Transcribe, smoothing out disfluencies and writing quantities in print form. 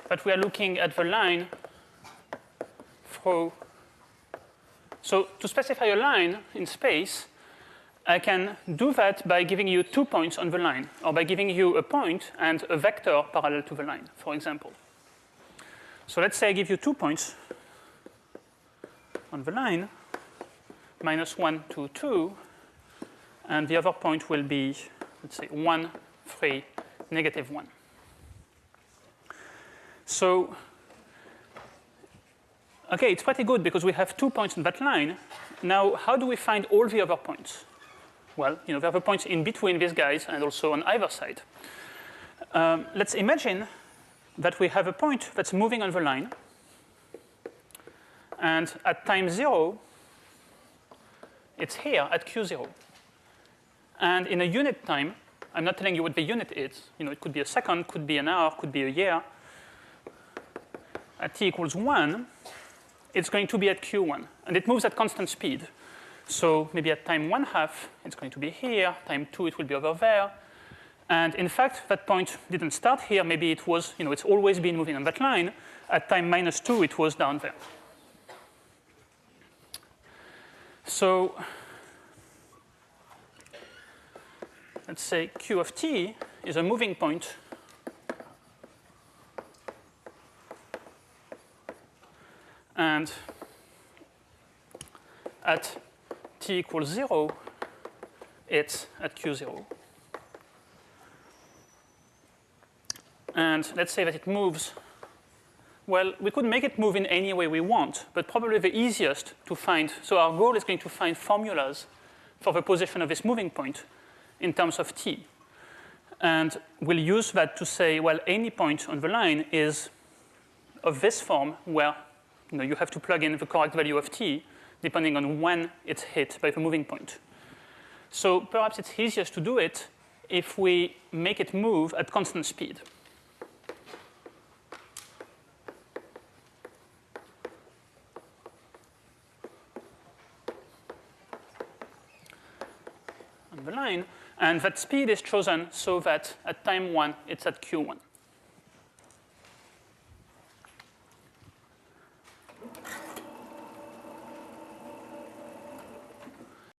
that we are looking at the line through. So to specify a line in space, I can do that by giving you 2 points on the line, or by giving you a point and a vector parallel to the line, for example. So let's say I give you 2 points on the line, -1, 2, 2, and the other point will be, let's say, 1, 3, -1. So, okay, it's pretty good because we have 2 points on that line. Now, how do we find all the other points? Well, there are the points in between these guys and also on either side. Let's imagine that we have a point that's moving on the line, and at time 0, it's here at q0. And in a unit time, I'm not telling you what the unit is. It could be a second, could be an hour, could be a year. At t equals 1, it's going to be at q1. And it moves at constant speed. So maybe at time 1/2, it's going to be here. Time 2, it will be over there. And in fact, that point didn't start here. Maybe it was, it's always been moving on that line. At time -2, it was down there. So let's say q of t is a moving point and at t equals 0, it's at q0. And let's say that it moves. Well, we could make it move in any way we want, but probably the easiest to find. So our goal is going to find formulas for the position of this moving point in terms of t. And we'll use that to say, well, any point on the line is of this form where you have to plug in the correct value of t depending on when it's hit by the moving point. So perhaps it's easiest to do it if we make it move at constant speed. On the line. And that speed is chosen so that at time 1, it's at q1.